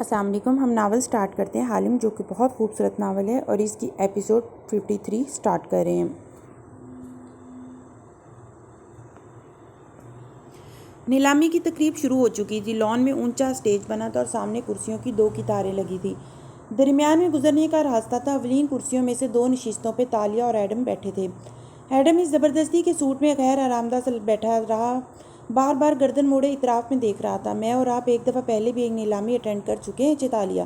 السلام علیکم۔ ہم ناول سٹارٹ کرتے ہیں حالم، جو کہ بہت خوبصورت ناول ہے اور اس کی ایپیسوڈ 53 سٹارٹ کر رہے ہیں۔ نیلامی کی تقریب شروع ہو چکی تھی۔ لان میں اونچا اسٹیج بنا تھا اور سامنے کرسیوں کی 2 قطاریں لگی تھی۔ درمیان میں گزرنے کا راستہ تھا۔ اولین کرسیوں میں سے 2 نشستوں پہ تالیہ اور ایڈم بیٹھے تھے۔ ایڈم اس زبردستی کے سوٹ میں غیر آرامدہ سے بیٹھا رہا، بار بار گردن موڑے اطراف میں دیکھ رہا تھا۔ میں اور آپ ایک دفعہ پہلے بھی ایک نیلامی اٹینڈ کر چکے ہیں چیتالیہ،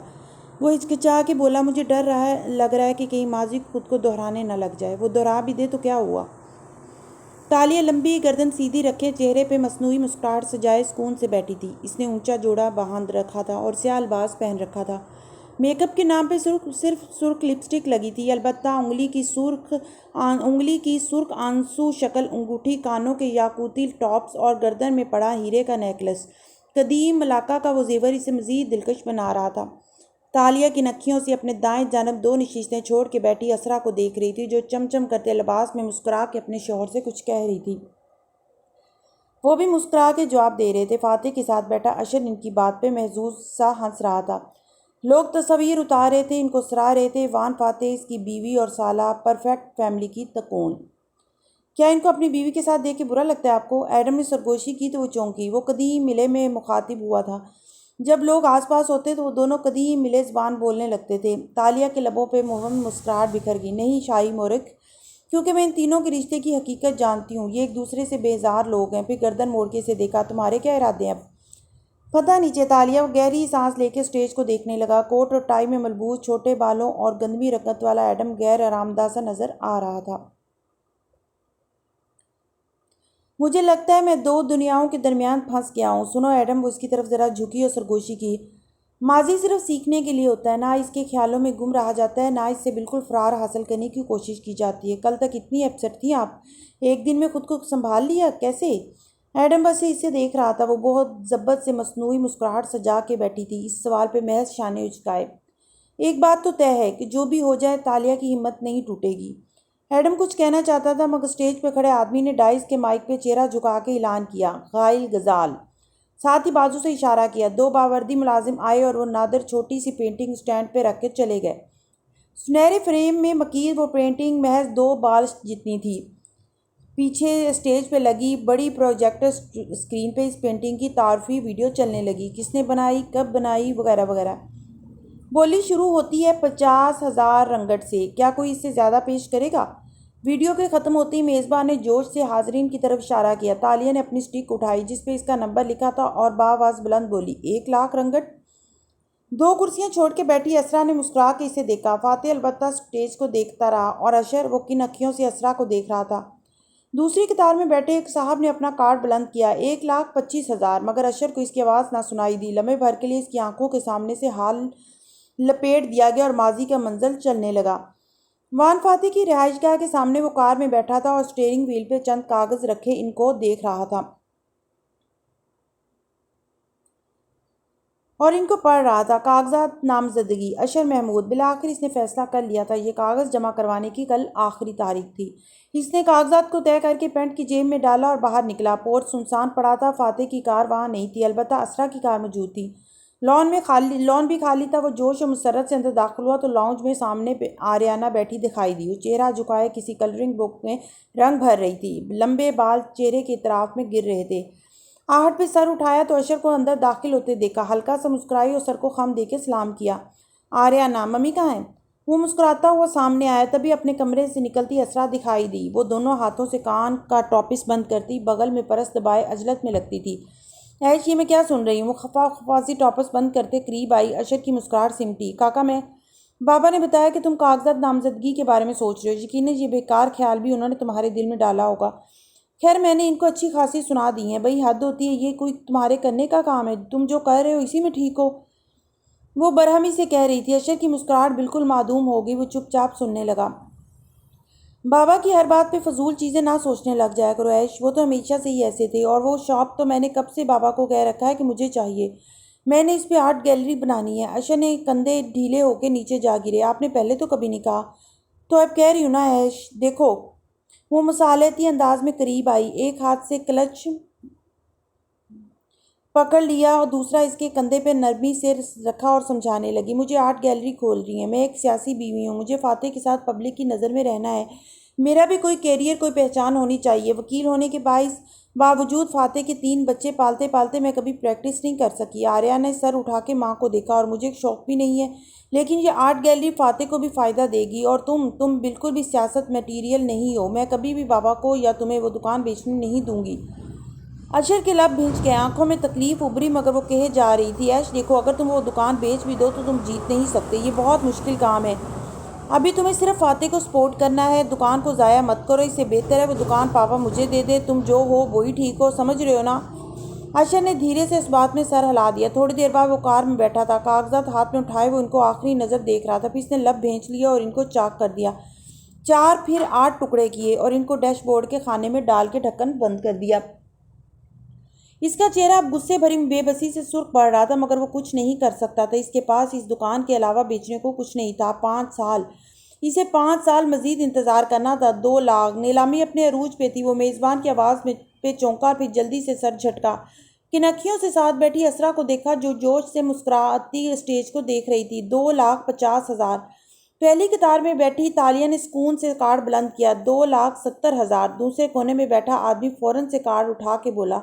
وہ ہچکچا کے بولا۔ مجھے ڈر لگ رہا ہے کہ کہیں ماضی خود کو دہرانے نہ لگ جائے۔ وہ دہرا بھی دے تو کیا ہوا؟ تالیہ لمبی گردن سیدھی رکھے، چہرے پہ مصنوعی مسکراہٹ سجائے سکون سے بیٹھی تھی۔ اس نے اونچا جوڑا باندھ رکھا تھا اور سیاہ لباس پہن رکھا تھا۔ میک اپ کے نام پہ صرف سرخ لپسٹک لگی تھی، البتہ انگلی کی سرخ آنسو شکل انگوٹھی، کانوں کے یاقوتی ٹاپس اور گردن میں پڑا ہیرے کا نیکلس، قدیم ملاقہ کا وہ زیور اسے مزید دلکش بنا رہا تھا۔ تالیہ کی نکھیوں سے اپنے دائیں جانب 2 نشستیں چھوڑ کے بیٹھی اسرا کو دیکھ رہی تھی، جو چمچم کرتے لباس میں مسکرا کے اپنے شوہر سے کچھ کہہ رہی تھی۔ وہ بھی مسکرا کے جواب دے رہے تھے۔ فاتح کے ساتھ بیٹھا اشر ان کی بات پہ محظوظ سا ہنس رہا تھا۔ لوگ تصاویر اتار رہے تھے، ان کو سراہ رہے تھے۔ وان فاتح، اس کی بیوی اور سالہ، پرفیکٹ فیملی کی تکون۔ کیا ان کو اپنی بیوی کے ساتھ دیکھ کے برا لگتا ہے آپ کو؟ ایڈم نے سرگوشی کی تو وہ چونکی۔ وہ قدیم ملے میں مخاطب ہوا تھا۔ جب لوگ آس پاس ہوتے تو وہ دونوں قدیم ملے زبان بولنے لگتے تھے۔ تالیہ کے لبوں پہ مبہم مسکراہٹ بکھر گئی۔ نہیں شاہی مورخ، کیونکہ میں ان تینوں کے رشتے کی حقیقت جانتی ہوں۔ یہ ایک دوسرے سے بیزار لوگ ہیں۔ پھر گردن موڑ کے اسے دیکھا۔ تمہارے کیا ارادے ہیں اب؟ پتہ نہیں چیتالیہ۔ وہ گہری سانس لے کے اسٹیج کو دیکھنے لگا۔ کوٹ اور ٹائی میں ملبوس چھوٹے بالوں اور گندمی رنگت والا ایڈم غیر آرامدہ سا نظر آ رہا تھا۔ مجھے لگتا ہے میں 2 دنیاؤں کے درمیان پھنس گیا ہوں۔ سنو ایڈم، وہ اس کی طرف ذرا جھکی اور سرگوشی کی۔ ماضی صرف سیکھنے کے لیے ہوتا ہے، نہ اس کے خیالوں میں گم رہا جاتا ہے، نہ اس سے بالکل فرار حاصل کرنے کی کوشش کی جاتی ہے۔ کل تک اتنی اپسیٹ تھیں آپ، ایک دن میں خود کو سنبھال لیا؟ کیسے؟ ایڈم بس اسے دیکھ رہا تھا۔ وہ بہت ضبط سے مصنوعی مسکراہٹ سجا کے بیٹھی تھی، اس سوال پہ محض شانے اچکائے۔ ایک بات تو طے ہے کہ جو بھی ہو جائے تالیہ کی ہمت نہیں ٹوٹے گی۔ ایڈم کچھ کہنا چاہتا تھا، مگر اسٹیج پہ کھڑے آدمی نے ڈائس کے مائک پہ چہرہ جھکا کے اعلان کیا، غائل غزال۔ ساتھ ہی بازو سے اشارہ کیا۔ 2 باوردی ملازم آئے اور وہ نادر چھوٹی سی پینٹنگ اسٹینڈ پہ رکھ کے چلے گئے۔ سنہرے فریم میں مکید وہ پینٹنگ محض 2 بال جتنی تھی۔ پیچھے اسٹیج پہ لگی بڑی پروجیکٹر اسکرین پہ اس پینٹنگ کی تعارفی ویڈیو چلنے لگی۔ کس نے بنائی، کب بنائی، وغیرہ وغیرہ۔ بولی شروع ہوتی ہے 50,000 رنگٹ سے، کیا کوئی اس سے زیادہ پیش کرے گا؟ ویڈیو کے ختم ہوتے ہی میزبان نے جوش سے حاضرین کی طرف اشارہ کیا۔ تالیہ نے اپنی سٹک اٹھائی جس پہ اس کا نمبر لکھا تھا اور بآواز بلند بولی، 1,00,000 رنگٹ۔ 2 کرسیاں چھوڑ کے بیٹھی اسرا نے مسکرا کے اسے دیکھا۔ فاتح البتہ سٹیج کو دیکھتا رہا اور اشر، وہ کن اکھیوں سے اسرا کو دیکھ رہا تھا۔ دوسری قطار میں بیٹھے ایک صاحب نے اپنا کارڈ بلند کیا، 1,25,000، مگر اشر کو اس کی آواز نہ سنائی دی۔ لمحے بھر کے لیے اس کی آنکھوں کے سامنے سے حال لپیٹ دیا گیا اور ماضی کا منظر چلنے لگا۔ وان فاتح کی رہائش گاہ کے سامنے وہ کار میں بیٹھا تھا اور اسٹیئرنگ وہیل پہ چند کاغذ رکھے ان کو دیکھ رہا تھا اور ان کو پڑھ رہا تھا۔ کاغذات نامزدگی، اشر محمود۔ بالآخر اس نے فیصلہ کر لیا تھا۔ یہ کاغذ جمع کروانے کی کل آخری تاریخ تھی۔ اس نے کاغذات کو طے کر کے پینٹ کی جیب میں ڈالا اور باہر نکلا۔ پورچ سنسان پڑا تھا۔ فاتح کی کار وہاں نہیں تھی، البتہ اسرا کی کار موجود تھی۔ لان بھی خالی تھا۔ وہ جوش و مسرت سے اندر داخل ہوا تو لاؤنج میں سامنے آریانہ بیٹھی دکھائی دی۔ وہ چہرہ جھکائے کسی کلرنگ بک میں رنگ بھر رہی تھی۔ لمبے بال چہرے کے اطراف میں گر رہے تھے۔ آہٹ پہ سر اٹھایا تو اشر کو اندر داخل ہوتے دیکھا۔ ہلکا سا مسکرائی اور سر کو خم دے کے سلام کیا۔ آریانہ، ممی کہاں ہیں؟ وہ مسکراتا ہوا سامنے آیا۔ تبھی اپنے کمرے سے نکلتی اسرا دکھائی دی۔ وہ دونوں ہاتھوں سے کان کا ٹاپس بند کرتی بغل میں پرس دبائے عجلت میں لگتی تھی۔ ایش، یہ میں کیا سن رہی ہوں؟ وہ خفاسی ٹاپس بند کرتے قریب آئی۔ اشر کی مسکراہٹ سمٹی۔ کاکا، بابا نے بتایا کہ تم کاغذات نامزدگی کے بارے میں سوچ رہے ہو۔ یقیناً یہ بیکار خیال بھی انہوں نے تمہارے دل میں ڈالا ہوگا۔ خیر، میں نے ان کو اچھی خاصی سنا دی ہیں۔ بھئی حد ہوتی ہے، یہ کوئی تمہارے کرنے کا کام ہے؟ تم جو کہہ رہے ہو اسی میں ٹھیک ہو، وہ برہمی سے کہہ رہی تھی۔ اشر کی مسکراہٹ بالکل معدوم ہو گئی۔ وہ چپ چاپ سننے لگا۔ بابا کی ہر بات پہ فضول چیزیں نہ سوچنے لگ جایا کرو ایش، وہ تو ہمیشہ سے ہی ایسے تھے۔ اور وہ شاپ تو میں نے کب سے بابا کو کہہ رکھا ہے کہ مجھے چاہیے۔ میں نے اس پہ آرٹ گیلری بنانی ہے۔ اشر نے کندھے ڈھیلے ہو کے نیچے جا گرے۔ آپ نے پہلے تو کبھی نہیں کہا۔ تو اب کہہ رہی ہوں نا ایش، دیکھو۔ وہ مصالحتی انداز میں قریب آئی، ایک ہاتھ سے کلچ پکڑ لیا اور دوسرا اس کے کندھے پہ نرمی سے رکھا اور سمجھانے لگی، مجھے آرٹ گیلری کھول رہی ہے، میں ایک سیاسی بیوی ہوں، مجھے فاتح کے ساتھ پبلک کی نظر میں رہنا ہے، میرا بھی کوئی کیریئر، کوئی پہچان ہونی چاہیے۔ وکیل ہونے کے باوجود فاتح کے 3 بچے پالتے پالتے میں کبھی پریکٹس نہیں کر سکی۔ آریہ نے سر اٹھا کے ماں کو دیکھا، اور مجھے شوق بھی نہیں ہے، لیکن یہ آرٹ گیلری فاتح کو بھی فائدہ دے گی، اور تم بالکل بھی سیاست میٹیریل نہیں ہو، میں کبھی بھی بابا کو یا تمہیں وہ دکان بیچنے نہیں دوں گی۔ اشر کے لب بھینچ گئے، آنکھوں میں تکلیف ابھری، مگر وہ کہے جا رہی تھی، ایش دیکھو، اگر تم وہ دکان بیچ بھی دو تو تم جیت نہیں سکتے، یہ بہت مشکل کام ہے، ابھی تمہیں صرف فاتح کو سپورٹ کرنا ہے، دکان کو ضائع مت کرو، اس سے بہتر ہے وہ دکان پاپا مجھے دے دے، تم جو ہو وہی ٹھیک ہو، سمجھ رہے ہو نا؟ اشر نے دھیرے سے اس بات میں سر ہلا دیا۔ تھوڑی دیر بعد وہ کار میں بیٹھا تھا، کاغذات ہاتھ میں اٹھائے وہ ان کو آخری نظر دیکھ رہا تھا، پھر اس نے لب بھینچ لیا اور ان کو چاک کر دیا، 4 پھر 8 ٹکڑے کیے اور ان کو ڈیش بورڈ کے خانے میں ڈال کے ڈھکن بند کر دیا۔ اس کا چہرہ اب غصے بھری بے بسی سے سرخ پڑ رہا تھا، مگر وہ کچھ نہیں کر سکتا تھا، اس کے پاس اس دکان کے علاوہ بیچنے کو کچھ نہیں تھا۔ 5 سال، اسے 5 سال مزید انتظار کرنا تھا۔ 2 لاکھ، نیلامی اپنے عروج پہ تھی، وہ میزبان کی آواز پہ چونکا، پھر جلدی سے سر جھٹکا۔ کنکھیوں سے ساتھ بیٹھی اسرا کو دیکھا جو جوش سے مسکراتی اسٹیج کو دیکھ رہی تھی۔ 2,50,000۔ پہلی قطار میں بیٹھی تالیہ نے سکون سے کارڈ بلند کیا۔ 2,70,000۔ دوسرے کونے میں بیٹھا آدمی فوراً سے کارڈ اٹھا کے بولا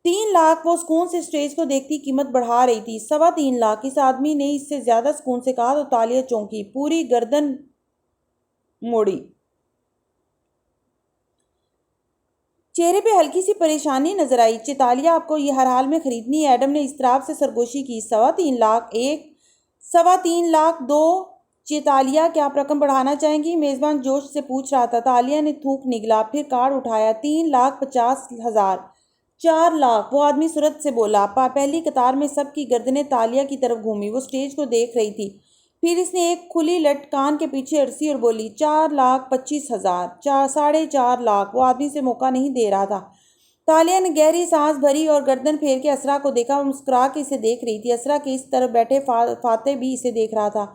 3 لاکھ۔ وہ سکون سے اسٹیج کو دیکھتی قیمت بڑھا رہی تھی۔ 3.25 لاکھ۔ اس آدمی نے اس سے زیادہ سکون سے کہا تو تالیہ چونکی، پوری گردن موڑی، چہرے پہ ہلکی سی پریشانی نظر آئی۔ چیتالیہ آپ کو یہ ہر حال میں خریدنی ہے؟ ایڈم نے اضطراب سے سرگوشی کی۔ 3.25 لاکھ۔ 1، 3.25 لاکھ، 2۔ چیتالیہ کیا آپ رقم بڑھانا چاہیں گی؟ میزبان جوش سے پوچھ رہا تھا۔ تالیہ نے تھوک نگلا، پھر کارڈ اٹھایا۔ 3,50,000۔ 4 لاکھ۔ وہ آدمی سرعت سے بولا۔ پہلی قطار میں سب کی گردنیں تالیہ کی طرف گھومی، وہ سٹیج کو دیکھ رہی تھی، پھر اس نے ایک کھلی لٹ کان کے پیچھے اڑسی اور بولی 4,25,000۔ 4.5 لاکھ۔ وہ آدمی سے موقع نہیں دے رہا تھا۔ تالیہ نے گہری سانس بھری اور گردن پھیر کے اسرا کو دیکھا، وہ مسکرا کے اسے دیکھ رہی تھی۔ اسرا کے اس طرف بیٹھے فاتح بھی اسے دیکھ رہا تھا۔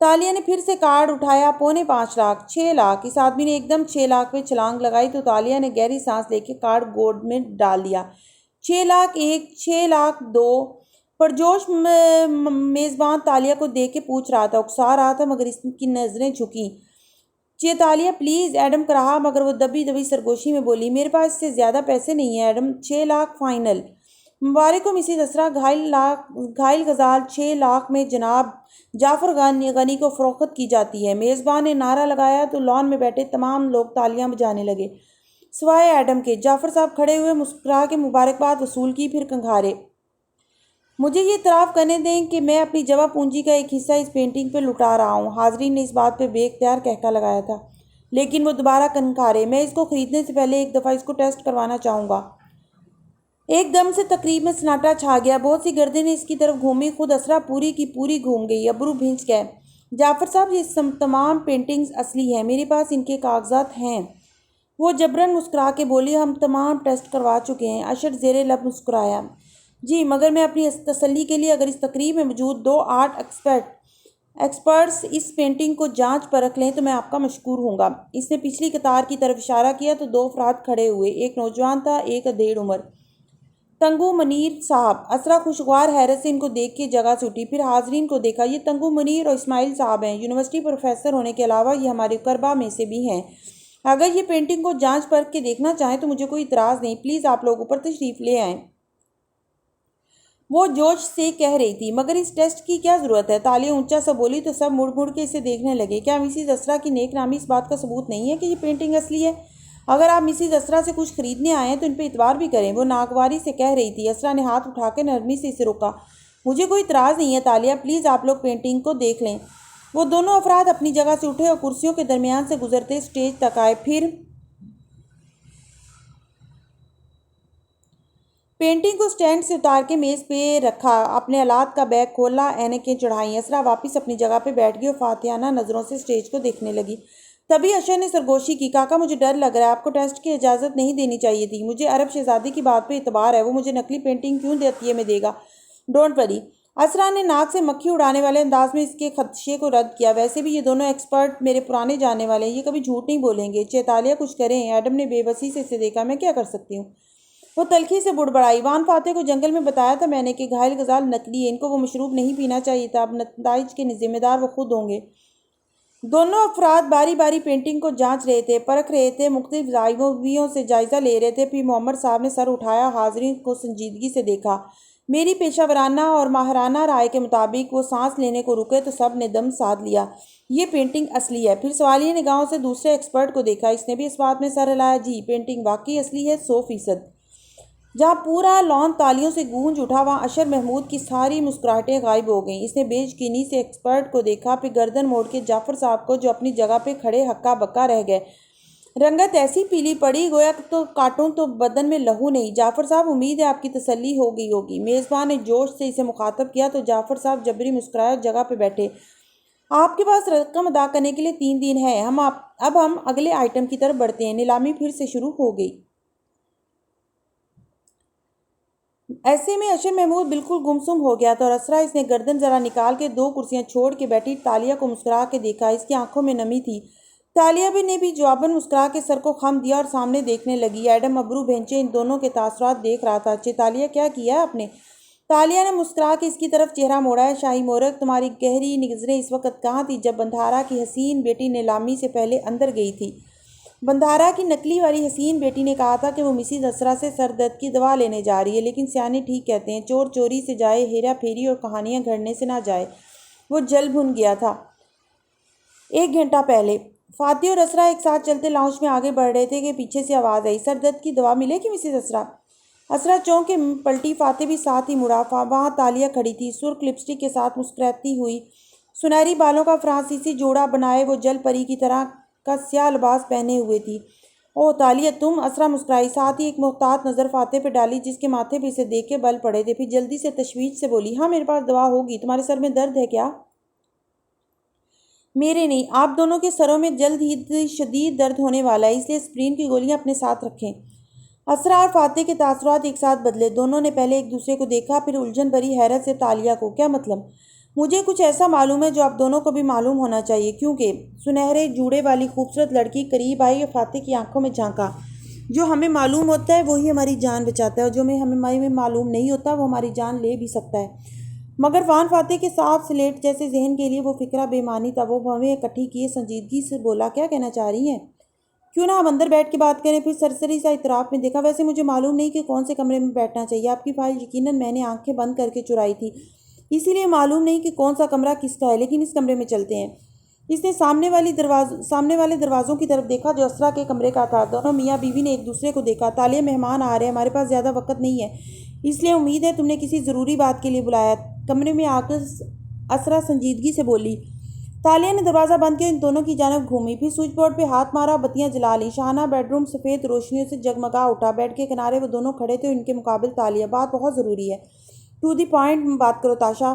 تالیہ نے پھر سے کارڈ اٹھایا۔ 4.25 لاکھ۔ 6 لاکھ۔ اس آدمی نے ایک دم 6 لاکھ پہ چھلانگ لگائی تو تالیہ نے گہری سانس لے کے کارڈ گوڈ میں ڈال دیا۔ 6 لاکھ 1، 6 لاکھ 2۔ پرجوش میزبان تالیہ کو دیکھ کے پوچھ رہا تھا، اکسا رہا تھا، مگر اس کی نظریں جھکیں۔ چیتالیہ پلیز، ایڈم کہا، مگر وہ دبی دبی سرگوشی میں بولی، میرے پاس اس سے زیادہ پیسے نہیں ہیں ایڈم، 6 لاکھ فائنل۔ مبارک ہو مسز اسرا، گھائل غزال 6 لاکھ میں جناب جعفر غنی کو فروخت کی جاتی ہے۔ میزبان نے نعرہ لگایا تو لان میں بیٹھے تمام لوگ تالیاں بجانے لگے، سوائے ایڈم کے۔ جعفر صاحب کھڑے ہوئے، مسکرا کے مبارکباد وصول کی، پھر کنگھارے، مجھے یہ اعتراف کرنے دیں کہ میں اپنی جمع پونجی کا ایک حصہ اس پینٹنگ پہ لٹا رہا ہوں۔ حاضرین نے اس بات پہ بے اختیار کہکا لگایا تھا، لیکن وہ دوبارہ کنکھارے، میں اس کو خریدنے سے پہلے ایک دفعہ اس کو ٹیسٹ کروانا چاہوں گا۔ ایک دم سے تقریب میں سناٹا چھا گیا، بہت سی گردنیں اس کی طرف گھومی، خود اسرا پوری کی پوری گھوم گئی، ابرو بھینچ گئے۔ جعفر صاحب، یہ تمام پینٹنگز اصلی ہیں، میرے پاس ان کے کاغذات ہیں۔ وہ جبراً مسکرا کے بولی، ہم تمام ٹیسٹ کروا چکے ہیں۔ اشر زیر لب مسکرایا، جی، مگر میں اپنی تسلی کے لیے، اگر اس تقریب میں موجود 2 آرٹ ایکسپرٹس اس پینٹنگ کو جانچ پرکھ لیں تو میں آپ کا مشکور ہوں گا۔ اس نے پچھلی قطار کی طرف اشارہ کیا تو 2 افراد کھڑے ہوئے، ایک نوجوان تھا، ایک ادھیڑ عمر۔ تنگو منیر صاحب۔ اسرا خوشگوار حیرت سے ان کو دیکھ کے جگہ سے اٹھی، پھر حاضرین کو دیکھا، یہ تنگو منیر اور اسماعیل صاحب ہیں، یونیورسٹی پروفیسر ہونے کے علاوہ یہ ہمارے قربا میں سے بھی ہیں۔ اگر یہ پینٹنگ کو جانچ پرکھ کے دیکھنا چاہیں تو مجھے کوئی اعتراض نہیں، پلیز آپ لوگ اوپر تشریف لے آئیں، وہ جوش سے کہہ رہی تھی۔ مگر اس ٹیسٹ کی کیا ضرورت ہے؟ تالیہ اونچا سا بولی تو سب مڑ مڑ کے اسے دیکھنے لگے۔ کیا مسز اسرا کی نیک نامی اس بات کا ثبوت نہیں ہے کہ یہ پینٹنگ اصلی ہے؟ اگر آپ مسز اسرا سے کچھ خریدنے آئے ہیں تو ان پہ اعتبار بھی کریں، وہ ناگواری سے کہہ رہی تھی۔ اسرا نے ہاتھ اٹھا کے نرمی سے اسے روکا، مجھے کوئی اعتراض نہیں ہے تالیہ، پلیز آپ لوگ پینٹنگ کو دیکھ لیں۔ وہ دونوں افراد اپنی جگہ سے اٹھے اور کرسیوں کے درمیان سے گزرتے اسٹیج تک آئے، پھر پینٹنگ کو سٹینڈ سے اتار کے میز پہ رکھا، اپنے آلات کا بیگ کھولا، اینکیں چڑھائیں۔ اسرا واپس اپنی جگہ پہ بیٹھ گئی اور فاتحانہ نظروں سے اسٹیج کو دیکھنے لگی۔ تبھی اشر نے سرگوشی کی، کاکا مجھے ڈر لگ رہا ہے، آپ کو ٹیسٹ کی اجازت نہیں دینی چاہیے تھی، مجھے عرب شہزادی کی بات پہ اعتبار ہے، وہ مجھے نقلی پینٹنگ کیوں عطیے میں دے گا؟ Don't worry. اسرا نے ناک سے مکھی اڑانے والے انداز میں اس کے خدشے کو رد کیا، ویسے بھی یہ دونوں ایکسپرٹ میرے پرانے جاننے والے ہیں، یہ کبھی جھوٹ نہیں بولیں گے۔ چیتالیہ کچھ کریں، ایڈم نے بے بسی سے اسے دیکھا، میں کیا کر سکتی ہوں؟ وہ تلخی سے بڑبڑائی۔ وان فاتح کو جنگل میں بتایا تھا میں نے کہ گھائل غزال نکلی ہے، ان کو وہ مشروب نہیں پینا چاہیے تھا، اب نتائج کے ذمہ دار وہ خود ہوں گے۔ دونوں افراد باری باری پینٹنگ کو جانچ رہے تھے، پرکھ رہے تھے، مختلف زاویوں سے جائزہ لے رہے تھے۔ پھر محمد صاحب نے سر اٹھایا، حاضرین کو سنجیدگی سے دیکھا۔ میری پیشہ ورانہ اور ماہرانہ رائے کے مطابق وہ سانس لینے کو رکے تو سب نے دم ساتھ لیا، یہ پینٹنگ اصلی ہے۔ پھر سوالیہ نگاہوں سے دوسرے ایکسپرٹ کو دیکھا، اس نے بھی اس بات میں سر ہلایا، جی پینٹنگ واقعی اصلی ہے، 100%۔ جہاں پورا لان تالیوں سے گونج اٹھا، وہاں اشر محمود کی ساری مسکراہٹیں غائب ہو گئیں۔ اس نے بے یقینی سے ایکسپرٹ کو دیکھا، پھر گردن موڑ کے جعفر صاحب کو جو اپنی جگہ پہ کھڑے ہکا بکا رہ گئے۔ رنگت ایسی پیلی پڑی گویا تو کاٹوں تو بدن میں لہو نہیں۔ جعفر صاحب، امید ہے آپ کی تسلی ہو گئی ہوگی۔ میزبان نے جوش سے اسے مخاطب کیا تو جعفر صاحب جبری مسکرائے اور جگہ پہ بیٹھے۔ آپ کے پاس رقم ادا کرنے کے لیے 3 دن ہے، اب ہم اگلے آئٹم کی طرف بڑھتے ہیں۔ نیلامی پھر سے شروع ہو گئی۔ ایسے میں اشر محمود بالکل گمسم ہو گیا تھا اور اسرا اس نے گردن ذرا نکال کے 2 کرسیاں چھوڑ کے بیٹھی تالیہ کو مسکرا کے دیکھا، اس کی آنکھوں میں نمی تھی۔ تالیہ نے بھی جواباً مسکرا کے سر کو خم دیا اور سامنے دیکھنے لگی۔ ایڈم ابرو بھینچے ان دونوں کے تاثرات دیکھ رہا تھا۔ اچھے تالیہ، کیا کیا ہے آپ نے؟ تالیہ نے مسکرا کے اس کی طرف چہرہ موڑا ہے۔ شاہی مورخ، تمہاری گہری نظریں اس وقت کہاں تھی جب بندھارا کی حسین بیٹی نیلامی سے پہلے اندر گئی تھی؟ بندھارا کی نکلی والی حسین بیٹی نے کہا تھا کہ وہ مسز اسرا سے سر درد کی دوا لینے جا رہی ہے، لیکن سیانے ٹھیک کہتے ہیں، چور چوری سے جائے، ہیرا پھیری اور کہانیاں گھڑنے سے نہ جائے۔ وہ جل بھن گیا تھا 1 گھنٹہ پہلے۔ فاتح اور اسرا ایک ساتھ چلتے لاؤنج میں آگے بڑھ رہے تھے کہ پیچھے سے آواز آئی، سر درد کی دوا ملے گی مسز اسرا؟ اسرا چونک کے پلٹی، فاتح بھی ساتھ ہی مڑا۔ وہاں تالیہ کھڑی تھی، سرخ لپسٹک کے ساتھ مسکراتی ہوئی، سنہری بالوں کا فرانسیسی جوڑا بنائے وہ جل پری کی طرح کا سیاہ لباس پہنے ہوئے تھی۔ اوہ تالیہ، تم؟ اسرا مسکرائی، ساتھ ہی ایک محتاط نظر فاتح پہ ڈالی جس کے ماتھے پہ اسے دیکھ کے بل پڑے تھے۔ پھر جلدی سے تشویش سے بولی، ہاں میرے پاس دوا ہوگی۔ تمہارے سر میں درد ہے کیا؟ میرے نہیں، آپ دونوں کے سروں میں جلد ہی شدید درد ہونے والا ہے، اس لیے اسپرین کی گولیاں اپنے ساتھ رکھیں۔ اسرا اور فاتح کے تاثرات ایک ساتھ بدلے۔ دونوں نے پہلے ایک دوسرے کو دیکھا، پھر الجھن بھری حیرت سے تالیہ کو۔ کیا مطلب؟ مجھے کچھ ایسا معلوم ہے جو آپ دونوں کو بھی معلوم ہونا چاہیے۔ کیونکہ سنہرے جوڑے والی خوبصورت لڑکی قریب آئی اور فاتح کی آنکھوں میں جھانکا۔ جو ہمیں معلوم ہوتا ہے وہی ہماری جان بچاتا ہے، اور جو ہمیں معلوم نہیں ہوتا وہ ہماری جان لے بھی سکتا ہے۔ مگر وان فاتح کے صاف سلیٹ جیسے ذہن کے لیے وہ فکرہ بے معنی تھا۔ وہ ہمیں اکٹھی کیے سنجیدگی سے بولا، کیا کہنا چاہ رہی ہیں؟ کیوں نہ ہم اندر بیٹھ کے بات کریں؟ پھر سرسری سا اعتراف میں دیکھا، ویسے مجھے معلوم نہیں کہ کون سے کمرے میں بیٹھنا چاہیے۔ آپ کی فائل یقیناً میں نے آنکھیں بند کر کے چرائی تھی، اسی لیے معلوم نہیں کہ کون سا کمرہ کس کا ہے، لیکن اس کمرے میں چلتے ہیں۔ اس نے سامنے والے دروازوں کی طرف دیکھا جو اسرا کے کمرے کا تھا۔ دونوں میاں بیوی نے ایک دوسرے کو دیکھا۔ تالیہ، مہمان آ رہے ہیں، ہمارے پاس زیادہ وقت نہیں ہے، اس لیے امید ہے تم نے کسی ضروری بات کے لیے بلایا۔ کمرے میں آ کر اسرا سنجیدگی سے بولی۔ تالیہ نے دروازہ بند کیا، ان دونوں کی جانب گھومی، پھر سوئچ بورڈ پہ ہاتھ مارا، بتیاں جلا لیں۔ شاہانہ بیڈ روم سفید روشنیوں سے جگمگا اٹھا۔ بیڈ کے کنارے وہ دونوں کھڑے تھے اور ان کے مقابل تالیہ۔ بات بہت ضروری ہے، ٹو دی پوائنٹ بات کرو تاشا۔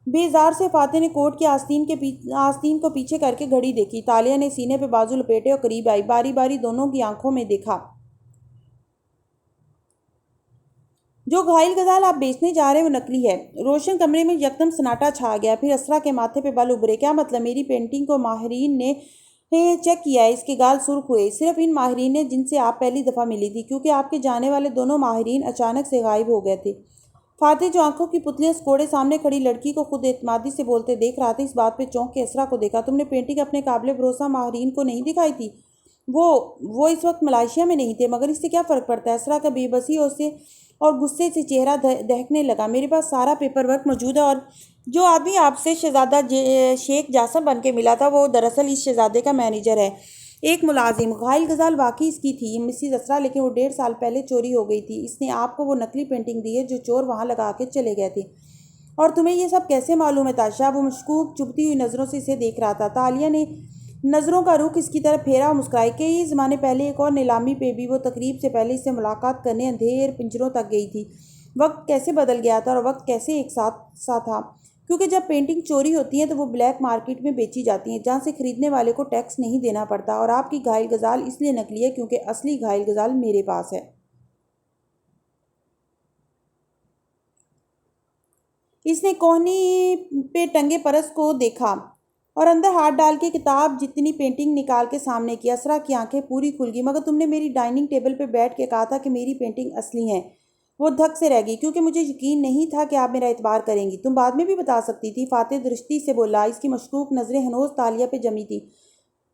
بے زار سے فاتح نے کوٹ کی آستین کو پیچھے کر کے گھڑی دیکھی۔ تالیہ نے سینے پہ بازو لپیٹے اور قریب آئی، باری باری دونوں کی آنکھوں میں دیکھا۔ جو گھائل غزال آپ بیچنے جا رہے ہیں وہ نکلی ہے۔ روشن کمرے میں یکدم سناٹا چھا گیا، پھر اسرا کے ماتھے پہ بل ابھرے۔ کیا مطلب؟ میری پینٹنگ کو ماہرین نے چیک کیا ہے۔ اس کے گال سرخ ہوئے۔ صرف ان ماہرین نے جن سے آپ پہلی دفعہ ملی تھی، کیونکہ آپ کے جانے والے دونوں ماہرین اچانک سے غائب ہو گئے تھے۔ فاتح، جو آنکھوں کی پتلیاں سکوڑے سامنے کھڑی لڑکی کو خود اعتمادی سے بولتے دیکھ رہا تھا، اس بات پہ چونک کے اسرا کو دیکھا۔ تم نے پینٹنگ اپنے قابل بھروسہ ماہرین کو نہیں دکھائی تھی؟ وہ اس وقت ملائیشیا میں نہیں تھے، مگر اس سے کیا فرق پڑتا ہے؟ اسرا کا بے بسی اور غصے سے چہرہ دہکنے لگا۔ میرے پاس سارا پیپر ورک موجود ہے، اور جو آدمی آپ سے شہزادہ شیخ جاسم بن کے ملا تھا وہ دراصل اس شہزادے کا مینیجر ہے، ایک ملازم۔ گھائل غزال واقعی اس کی تھی مسز اسرا، لیکن وہ 1.5 سال پہلے چوری ہو گئی تھی۔ اس نے آپ کو وہ نکلی پینٹنگ دی ہے جو چور وہاں لگا کے چلے گئے تھے۔ اور تمہیں یہ سب کیسے معلوم ہے تاشا؟ وہ مشکوک چبھتی ہوئی نظروں سے اسے دیکھ رہا تھا۔ تالیہ نے نظروں کا رخ اس کی طرف پھیرا اور مسکرائی۔ کئی زمانے پہلے ایک اور نیلامی پہ بھی وہ تقریب سے پہلے اس سے ملاقات کرنے اندھیر پنجروں تک گئی تھی۔ وقت کیسے بدل گیا تھا اور وقت کیسے ایک سا تھا، کیونکہ جب پینٹنگ چوری ہوتی ہیں تو وہ بلیک مارکیٹ میں بیچی جاتی ہیں، جہاں سے خریدنے والے کو ٹیکس نہیں دینا پڑتا۔ اور آپ کی گھائل غزال اس لیے نکلی ہے کیونکہ اصلی گھائل غزال میرے پاس ہے۔ اس نے کوہنی پہ ٹنگے پرس کو دیکھا۔ اور اندر ہاتھ ڈال کے کتاب جتنی پینٹنگ نکال کے سامنے کی۔ اسرا کی آنکھیں پوری کھل گئی۔ مگر تم نے میری ڈائننگ ٹیبل پہ بیٹھ کے کہا تھا کہ میری پینٹنگ اصلی ہے۔ وہ دھک سے رہ گئی کیونکہ مجھے یقین نہیں تھا کہ آپ میرا اعتبار کریں گی۔ تم بعد میں بھی بتا سکتی تھی، فاتح درستی سے بولا۔ اس کی مشکوک نظریں ہنوز تالیہ پہ جمی تھی۔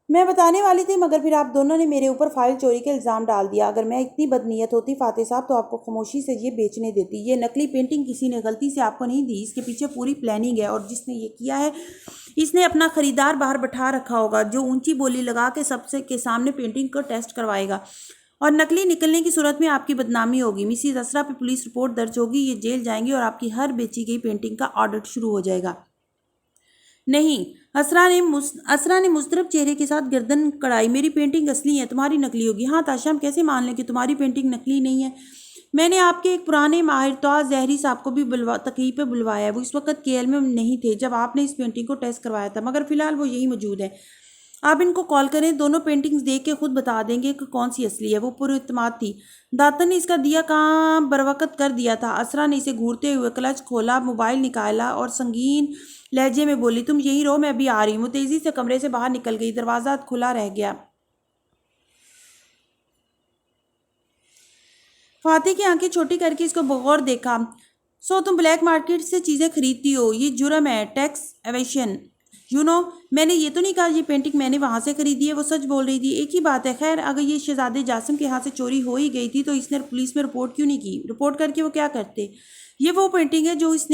میں بتانے والی تھی مگر پھر آپ دونوں نے میرے اوپر فائل چوری کا الزام ڈال دیا۔ اگر میں اتنی بدنیت ہوتی فاتح صاحب تو آپ کو خاموشی سے یہ بیچنے دیتی۔ یہ نقلی پینٹنگ کسی نے غلطی سے آپ کو نہیں دی، اس کے پیچھے پوری پلاننگ ہے، اور جس نے یہ کیا ہے اس نے اپنا خریدار باہر بٹھا رکھا ہوگا جو اونچی بولی لگا کے سب سے کے سامنے پینٹنگ کو ٹیسٹ کروائے گا، اور نقلی نکلنے کی صورت میں آپ کی بدنامی ہوگی۔ مسز اسرا پہ پولیس رپورٹ درج ہوگی، یہ جیل جائیں گی اور آپ کی ہر بیچی گئی پینٹنگ کا آڈٹ شروع ہو جائے گا۔ نہیں، اسرا نے مضطرب چہرے کے ساتھ گردن کڑائی۔ میری پینٹنگ اصلی ہے، تمہاری نقلی ہوگی۔ ہاں تاشا، ہم کیسے مان لیں کہ تمہاری پینٹنگ نقلی نہیں ہے؟ میں نے آپ کے ایک پرانے ماہر توع زہری صاحب کو بھی تقریب پہ بلوایا ہے۔ وہ اس وقت کیل میں نہیں تھے جب آپ نے اس پینٹنگ کو ٹیسٹ کروایا تھا، مگر فی الحال وہ یہی موجود ہے۔ آپ ان کو کال کریں، دونوں پینٹنگز دیکھ کے خود بتا دیں گے کہ کون سی اصلی ہے۔ وہ پر اعتماد تھی۔ داتن نے اس کا دیا کام بروقت کر دیا تھا۔ اسرا نے اسے گھورتے ہوئے کلچ کھولا، موبائل نکالا اور سنگین لہجے میں بولی، تم یہی رہو، میں ابھی آ رہی ہوں۔ وہ تیزی سے کمرے سے باہر نکل گئی۔ دروازہ کھلا رہ گیا۔ فاتح کی آنکھیں چھوٹی کر کے اس کو بغور دیکھا۔ سو تم بلیک مارکیٹ سے چیزیں خریدتی ہو؟ یہ جرم ہے، ٹیکس ایویشن۔ میں نے یہ تو نہیں کہا یہ پینٹنگ میں نے وہاں سے خریدی ہے۔ وہ سچ بول رہی تھی۔ ایک ہی بات ہے۔ خیر، اگر یہ شہزادے جاسم کے ہاں سے چوری ہو ہی گئی تھی تو اس نے پولیس میں رپورٹ کیوں نہیں کی؟ رپورٹ کر کے وہ کیا کرتے؟ یہ وہ پینٹنگ ہے جو اس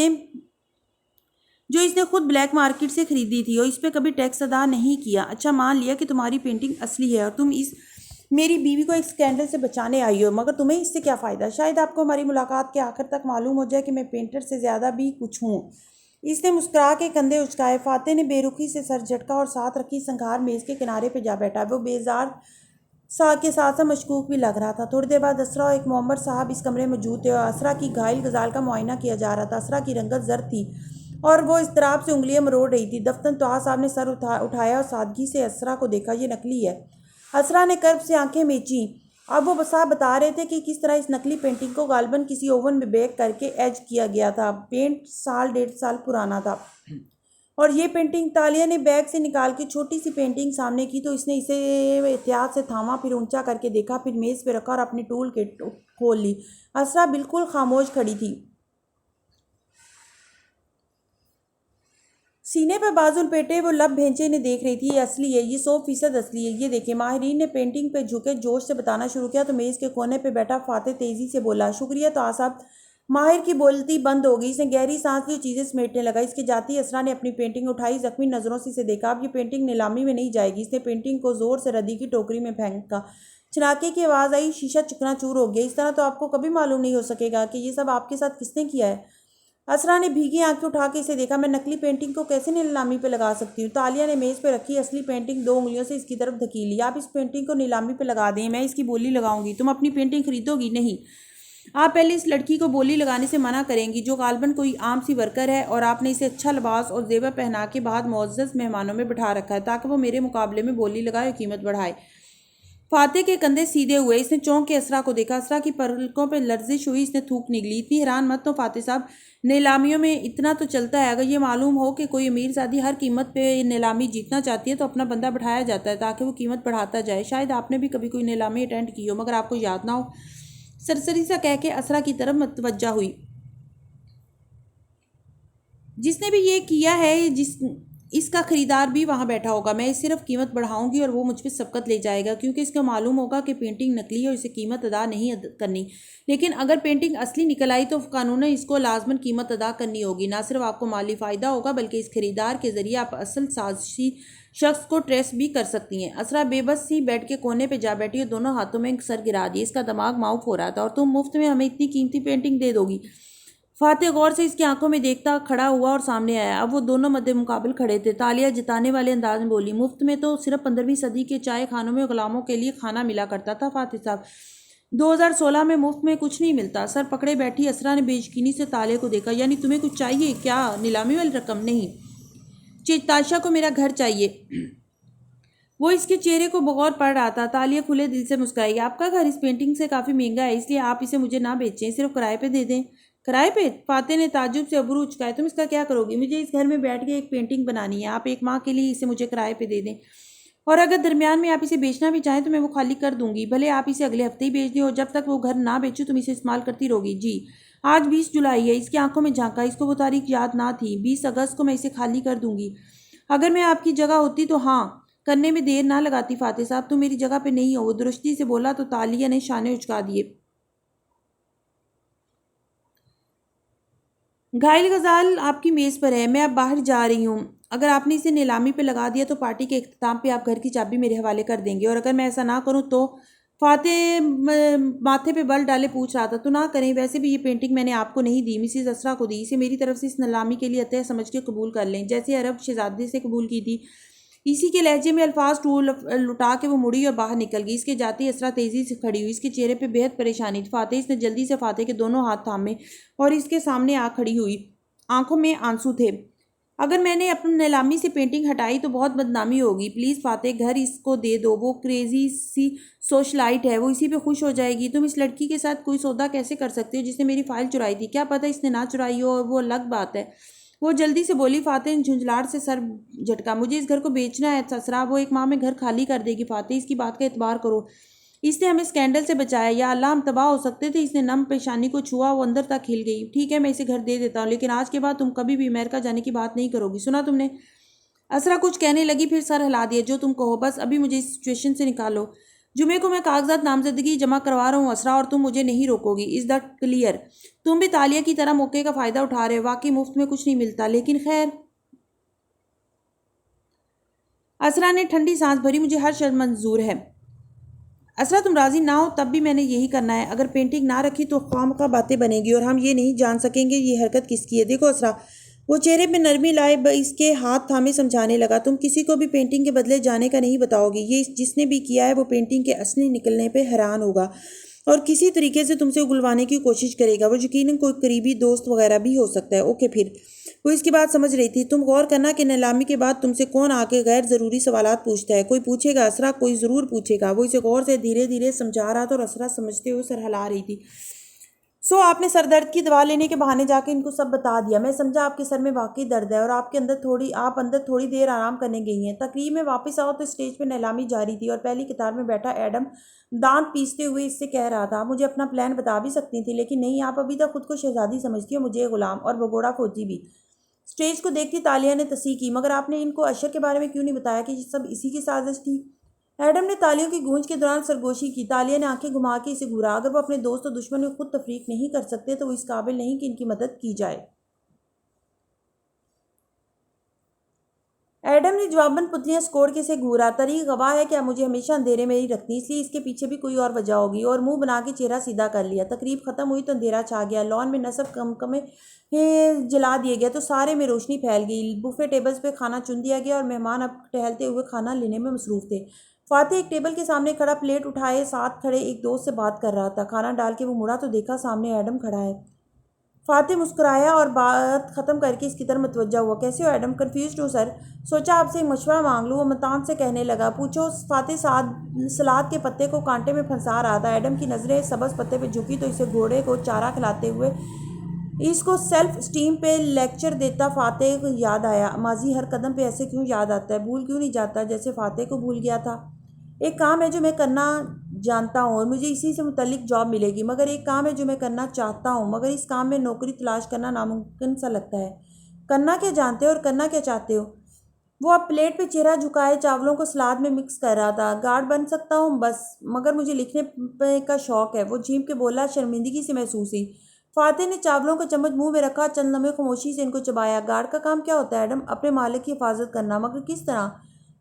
نے خود بلیک مارکیٹ سے خریدی تھی اور اس پہ کبھی ٹیکس ادا نہیں کیا۔ اچھا، مان لیا کہ تمہاری پینٹنگ اصلی ہے اور تم میری بیوی کو ایک سکینڈل سے بچانے آئی ہو، مگر تمہیں اس سے کیا فائدہ؟ شاید آپ کو ہماری ملاقات کے آخر تک معلوم ہو جائے کہ میں پینٹر سے زیادہ بھی کچھ ہوں۔ اس نے مسکرا کے کندھے اچکائے۔ فاتح نے بے رخی سے سر جھٹکا اور ساتھ رکھی سنگھار میز کے کنارے پہ جا بیٹھا۔ وہ بیزار کے ساتھ مشکوک بھی لگ رہا تھا۔ تھوڑی دیر بعد اسرا اور ایک معمر صاحب اس کمرے میں موجود تھے اور اسرا کی گھائل غزال کا معائنہ کیا جا رہا تھا۔ اسرا کی رنگت زرد تھی اور وہ اضطراب سے انگلیاں مروڑ رہی تھی۔ دفتر توع صاحب نے سر اٹھایا اور سادگی سے اسرا کو دیکھا۔ یہ نقلی ہے۔ اسرا نے کرب سے آنکھیں میچیں۔ اب وہ صاحب بتا رہے تھے کہ کس طرح اس نقلی پینٹنگ کو غالباً کسی اوون میں بیک کر کے ایج کیا گیا تھا۔ پینٹ 1.5 سال پرانا تھا۔ اور یہ پینٹنگ، تالیہ نے بیگ سے نکال کے چھوٹی سی پینٹنگ سامنے کی تو اس نے اسے احتیاط سے تھاما، پھر اونچا کر کے دیکھا، پھر میز پہ رکھا اور اپنی ٹول کٹ کھول لی۔ اسرا بالکل خاموش کھڑی تھی، سینے پہ بازو لپیٹے وہ لب بھینچے انہیں دیکھ رہی تھی۔ یہ اصلی ہے، یہ 100% اصلی ہے، یہ دیکھیں۔ ماہرین نے پینٹنگ پہ جھکے جوش سے بتانا شروع کیا تو میز کے کونے پہ بیٹھا فاتح تیزی سے بولا، شکریہ توع صاحب۔ ماہر کی بولتی بند ہو گئی۔ اس نے گہری سانس لی اور چیزیں سمیٹنے لگا۔ اس کے جاتی ہی اسرا نے اپنی پینٹنگ اٹھائی، زخمی نظروں سے اسے دیکھا۔ اب یہ پینٹنگ نیلامی میں نہیں جائے گی۔ اس نے پینٹنگ کو زور سے ردی کی ٹوکری میں پھینکا۔ چھناکے کی آواز آئی، شیشہ چکنا چور ہو گیا۔ اس طرح تو آپ کو کبھی معلوم نہیں ہو سکے گا کہ یہ سب آپ کے ساتھ کس نے کیا ہے۔ اسرا نے بھیگی آنکھیں اٹھا کے اسے دیکھا۔ میں نقلی پینٹنگ کو کیسے نیلامی پہ لگا سکتی ہوں؟ تالیہ نے میز پہ رکھی اصلی پینٹنگ 2 انگلیوں سے اس کی طرف دھکیلی۔ آپ اس پینٹنگ کو نیلامی پہ لگا دیں، میں اس کی بولی لگاؤں گی۔ تم اپنی پینٹنگ خریدو گی؟ نہیں، آپ پہلے اس لڑکی کو بولی لگانے سے منع کریں گی جو غالباً کوئی عام سی ورکر ہے، اور آپ نے اسے اچھا لباس اور زیور پہنا کے بعد معزز مہمانوں میں بٹھا رکھا ہے تاکہ وہ میرے مقابلے میں بولی لگائے اور قیمت بڑھائے۔ فاتح کے کندھے سیدھے ہوئے۔ اس نے چونک کے اسرا کو دیکھا۔ اسرا کی پلکوں پہ لرزش ہوئی۔ اس نے تھوک نگلی، اتنی حیران مت ہو فاتح صاحب، نیلامیوں میں اتنا تو چلتا ہے، اگر یہ معلوم ہو کہ کوئی امیر زادی ہر قیمت پہ نیلامی جیتنا چاہتی ہے تو اپنا بندہ بٹھایا جاتا ہے تاکہ وہ قیمت بڑھاتا جائے۔ شاید آپ نے بھی کبھی کوئی نیلامی اٹینڈ کی ہو مگر آپ کو یاد نہ ہو۔ سرسری سا کہہ کے اسرا کی طرف متوجہ ہوئی۔ جس نے بھی یہ کیا ہے اس کا خریدار بھی وہاں بیٹھا ہوگا۔ میں صرف قیمت بڑھاؤں گی اور وہ مجھ پہ سبقت لے جائے گا کیونکہ اس کو معلوم ہوگا کہ پینٹنگ نقلی ہے اور اسے قیمت ادا نہیں کرنی، لیکن اگر پینٹنگ اصلی نکل آئی تو قانوناً اس کو لازماً قیمت ادا کرنی ہوگی۔ نہ صرف آپ کو مالی فائدہ ہوگا بلکہ اس خریدار کے ذریعے آپ اصل سازشی شخص کو ٹریس بھی کر سکتی ہیں۔ اسرا بے بس سی بیڈ کے کونے پہ جا بیٹھی اور دونوں ہاتھوں میں سر گرا دیے۔ اس کا دماغ معاف ہو رہا تھا۔ اور تم مفت میں ہمیں اتنی قیمتی پینٹنگ دے دو گی؟ فاتح غور سے اس کی آنکھوں میں دیکھتا کھڑا ہوا اور سامنے آیا۔ اب وہ دونوں مد مقابل کھڑے تھے۔ تالیہ جتانے والے انداز میں بولی، مفت میں تو صرف 15ویں صدی کے چائے خانوں میں غلاموں کے لیے کھانا ملا کرتا تھا فاتح صاحب۔ 2016 میں مفت میں کچھ نہیں ملتا۔ سر پکڑے بیٹھی اسرا نے بے یقینی سے تالیہ کو دیکھا۔ یعنی تمہیں کچھ چاہیے کیا؟ نیلامی والی رقم؟ نہیں، تاشا کو میرا گھر چاہیے۔ وہ اس کے چہرے کو بغور پڑ رہا تھا۔ تالیہ کھلے دل سے مسکرائی۔ آپ کا گھر اس پینٹنگ سے کافی مہنگا ہے، اس لیے آپ اسے مجھے نہ بیچیں، صرف کرائے پہ دے دیں۔ کرائے پہ؟ فاتح نے تعجب سے ابرو اچکائے. تم اس کا کیا کرو گی؟ مجھے اس گھر میں بیٹھ کے ایک پینٹنگ بنانی ہے. آپ ایک ماہ کے لیے اسے مجھے کرائے پہ دے دیں، اور اگر درمیان میں آپ اسے بیچنا بھی چاہیں تو میں وہ خالی کر دوں گی. بھلے آپ اسے اگلے ہفتے ہی بیچ دیں، اور جب تک وہ گھر نہ بیچو تم اسے استعمال کرتی رہو گی. جی. آج 20 جولائی ہے. اس کی آنکھوں میں جھانکا. اس کو وہ تاریخ یاد نہ تھی. 20 اگست کو میں اسے خالی کر دوں گی. اگر میں آپ کی جگہ ہوتی تو ہاں کرنے میں دیر نہ لگاتی. فاتح صاحب تم میری جگہ پہ نہیں ہو. وہ درستی سے بولا تو تالیہ نے شانے اچکا دیے. گھائل غزال آپ کی میز پر ہے. میں اب باہر جا رہی ہوں. اگر آپ نے اسے نیلامی پہ لگا دیا تو پارٹی کے اختتام پہ آپ گھر کی چابی میرے حوالے کر دیں گے، اور اگر میں ایسا نہ کروں تو فاتح ماتھے پہ بل ڈالے پوچھ رہا تھا. تو نہ کریں. ویسے بھی یہ پینٹنگ میں نے آپ کو نہیں دی، مسز اسرا کو دی. اسے میری طرف سے اس نیلامی کے لیے عطیہ سمجھ کے قبول کر لیں، جیسے عرب شہزادے سے قبول کی تھی. اسی کے لہجے میں الفاظ لٹا کے وہ مڑی اور باہر نکل گئی. اس کے جاتے ہی اسرا تیزی سے کھڑی ہوئی. اس کے چہرے پہ بےحد پریشانی تھی. فاتح اس نے جلدی سے فاتح کے دونوں ہاتھ تھامے اور اس کے سامنے آ کھڑی ہوئی. آنکھوں میں آنسو تھے. اگر میں نے اپنی نیلامی سے پینٹنگ ہٹائی تو بہت بدنامی ہوگی. پلیز فاتح گھر اس کو دے دو. وہ کریزی سی سوشلائٹ ہے، وہ اسی پہ خوش ہو جائے گی. تم اس لڑکی کے ساتھ کوئی سودا کیسے کر سکتے ہو جس نے میری فائل چرائی تھی؟ کیا پتہ اس نے نہ چرائی ہو، اور وہ الگ بات ہے. وہ جلدی سے بولی. فاتح نے جھنجھلاہٹ سے سر جھٹکا. مجھے اس گھر کو بیچنا ہے اسرا. وہ ایک ماہ میں گھر خالی کر دے گی. فاتح اس کی بات کا اعتبار کرو. اس نے ہمیں اسکینڈل سے بچایا. یا اللہ ہم تباہ ہو سکتے تھے. اس نے نم پیشانی کو چھوا. وہ اندر تک ہل گئی. ٹھیک ہے میں اسے گھر دے دیتا ہوں، لیکن آج کے بعد تم کبھی بھی امریکہ جانے کی بات نہیں کرو گی. سنا تم نے؟ اسرا کچھ کہنے لگی پھر سر ہلا دیا. جو تم کہو. بس ابھی مجھے اس سچویشن سے نکالو. جمعے کو میں کاغذات نامزدگی جمع کروا رہا ہوں اسرا، اور تم مجھے نہیں روکو گی. Is that clear? تم بھی تالیہ کی طرح موقع کا فائدہ اٹھا رہے ہو. واقعی مفت میں کچھ نہیں ملتا، لیکن خیر. اسرا نے ٹھنڈی سانس بھری. مجھے ہر شرط منظور ہے. اسرا تم راضی نہ ہو تب بھی میں نے یہی کرنا ہے. اگر پینٹنگ نہ رکھی تو خواہ باتیں بنے گی اور ہم یہ نہیں جان سکیں گے یہ حرکت کس کی ہے. دیکھو اسرا، وہ چہرے پہ نرمی لائے اس کے ہاتھ تھامے سمجھانے لگا. تم کسی کو بھی پینٹنگ کے بدلے جانے کا نہیں بتاؤ گی. یہ جس نے بھی کیا ہے وہ پینٹنگ کے اصلی نکلنے پہ حیران ہوگا اور کسی طریقے سے تم سے اگلوانے کی کوشش کرے گا. وہ یقیناً کوئی قریبی دوست وغیرہ بھی ہو سکتا ہے. اوکے پھر. وہ اس کی بات سمجھ رہی تھی. تم غور کرنا کہ نیلامی کے بعد تم سے کون آ کے غیر ضروری سوالات پوچھتا ہے. کوئی پوچھے گا اسرا، کوئی ضرور پوچھے گا. وہ اسے غور سے دھیرے دھیرے سمجھا رہا تھا اور اسرا سمجھتے ہوئے سر ہلا رہی تھی. آپ نے سر درد کی دوا لینے کے بہانے جا کے ان کو سب بتا دیا. میں سمجھا آپ کے سر میں واقعی درد ہے اور آپ اندر تھوڑی دیر آرام کرنے گئی ہیں. تقریب میں واپس آؤ تو اسٹیج پہ نیلامی جاری تھی اور پہلی قطار میں بیٹھا ایڈم دانت پیستے ہوئے اس سے کہہ رہا تھا. مجھے اپنا پلان بتا بھی سکتی تھی، لیکن نہیں، آپ ابھی تک خود کو شہزادی سمجھتی ہو، مجھے غلام اور بگوڑا فوجی بھی. اسٹیج کو دیکھتی تالیہ نے تصحیح کی. مگر آپ نے ان کو اشر کے بارے میں کیوں نہیں بتایا کہ یہ سب اسی کی سازش تھی؟ ایڈم نے تالیوں کی گونج کے دوران سرگوشی کی. تالیہ نے آنکھیں گھما کے اسے گھورا. اگر وہ اپنے دوست و دشمن میں خود تفریق نہیں کر سکتے تو وہ اس قابل نہیں کہ ان کی مدد کی جائے. ایڈم نے جواباً پتلیاں سکوڑ کے اسے گھورا. تاریخ گواہ ہے کہ اب مجھے ہمیشہ اندھیرے میں ہی رکھتی، اس لیے اس کے پیچھے بھی کوئی اور وجہ ہوگی. اور منہ بنا کے چہرہ سیدھا کر لیا. تقریب ختم ہوئی تو اندھیرا چھا گیا. لان میں نصب کمکمے جلا دیے گئے تو سارے میں روشنی پھیل گئی. بوفے ٹیبلز پہ کھانا چن دیا گیا اور مہمان اب ٹہلتے ہوئے کھانا لینے میں مصروف تھے. فاتح ایک ٹیبل کے سامنے کھڑا پلیٹ اٹھائے ساتھ کھڑے ایک دوست سے بات کر رہا تھا. کھانا ڈال کے وہ مڑا تو دیکھا سامنے ایڈم کھڑا ہے. فاتح مسکرایا اور بات ختم کر کے اس کی طرف متوجہ ہوا. کیسے ہو ایڈم؟ کنفیوزڈ ہوں سر. سوچا آپ سے ایک مشورہ مانگ لوں. وہ متان سے کہنے لگا. پوچھو. فاتح سلاد کے پتے کو کانٹے میں پھنسا رہا تھا. ایڈم کی نظریں سبز پتے پہ جھکی تو اسے گھوڑے کو چارہ کھلاتے ہوئے اس کو سیلف اسٹیم پہ لیکچر دیتا فاتح یاد آیا. ماضی ہر قدم پہ ایسے کیوں یاد آتا ہے؟ بھول کیوں نہیں جاتا جیسے فاتح کو بھول گیا تھا؟ ایک کام ہے جو میں کرنا جانتا ہوں اور مجھے اسی سے متعلق جاب ملے گی، مگر ایک کام ہے جو میں کرنا چاہتا ہوں، مگر اس کام میں نوکری تلاش کرنا ناممکن سا لگتا ہے. کرنا کیا جانتے ہو اور کرنا کیا چاہتے ہو؟ وہ اب پلیٹ پہ چہرہ جھکائے چاولوں کو سلاد میں مکس کر رہا تھا. گارڈ بن سکتا ہوں بس، مگر مجھے لکھنے کا شوق ہے. وہ جھینپ کے بولا. شرمندگی سے محسوس ہوئی. فاتح نے چاولوں کا چمچ منہ میں رکھا. چند لمحے خاموشی سے ان کو چبایا. گارڈ کا کام کیا ہوتا ہے ایڈم؟ اپنے مالک کی حفاظت کرنا. مگر کس طرح؟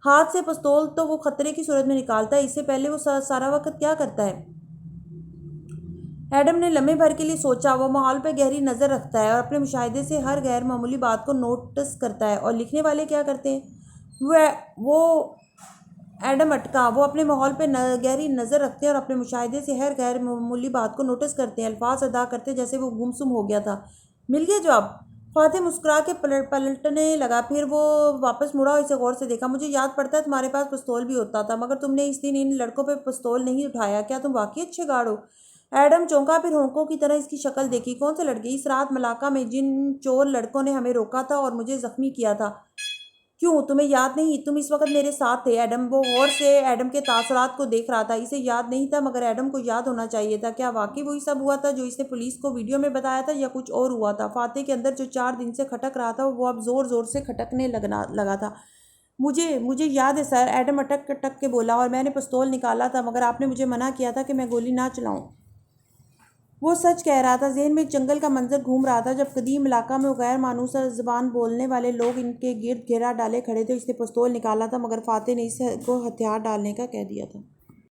ہاتھ سے پستول تو وہ خطرے کی صورت میں نکالتا ہے. اس سے پہلے وہ سارا وقت کیا کرتا ہے؟ ایڈم نے لمحے بھر کے لیے سوچا. وہ ماحول پہ گہری نظر رکھتا ہے اور اپنے مشاہدے سے ہر غیر معمولی بات کو نوٹس کرتا ہے. اور لکھنے والے کیا کرتے ہیں؟ وہ ایڈم اٹکا. وہ اپنے ماحول پہ گہری نظر رکھتے ہیں اور اپنے مشاہدے سے ہر غیر معمولی بات کو نوٹس کرتے ہیں. الفاظ ادا کرتے جیسے وہ گمسم ہو گیا تھا. مل گیا جواب؟ فاتح مسکرا کے پلٹنے لگا. پھر وہ واپس مڑا اور اسے غور سے دیکھا. مجھے یاد پڑتا ہے تمہارے پاس پستول بھی ہوتا تھا، مگر تم نے اس دن ان لڑکوں پہ پستول نہیں اٹھایا. کیا تم واقعی اچھے گارڈ ہو؟ ایڈم چونکا، پھر ہونکوں کی طرح اس کی شکل دیکھی۔ کون سے لڑکے؟ اس رات ملاقہ میں جن چور لڑکوں نے ہمیں روکا تھا اور مجھے زخمی کیا تھا۔ کیوں، تمہیں یاد نہیں؟ تم اس وقت میرے ساتھ تھے۔ ایڈم وہ غور سے ایڈم کے تاثرات کو دیکھ رہا تھا۔ اسے یاد نہیں تھا، مگر ایڈم کو یاد ہونا چاہیے تھا۔ کیا واقعی وہی سب ہوا تھا جو اس نے پولیس کو ویڈیو میں بتایا تھا، یا کچھ اور ہوا تھا؟ فاتح کے اندر جو 4 دن سے کھٹک رہا تھا وہ اب زور زور سے کھٹکنے لگا تھا۔ مجھے یاد ہے سر، ایڈم اٹک اٹک کے بولا، اور میں نے پستول نکالا تھا، مگر آپ نے مجھے منع کیا تھا کہ میں گولی نہ چلاؤں۔ وہ سچ کہہ رہا تھا۔ ذہن میں ایک جنگل کا منظر گھوم رہا تھا جب قدیم علاقہ میں وہ غیر مانوس زبان بولنے والے لوگ ان کے گرد گھیرا ڈالے کھڑے تھے۔ اس نے پستول نکالا تھا، مگر فاتح نے اس کو ہتھیار ڈالنے کا کہہ دیا تھا۔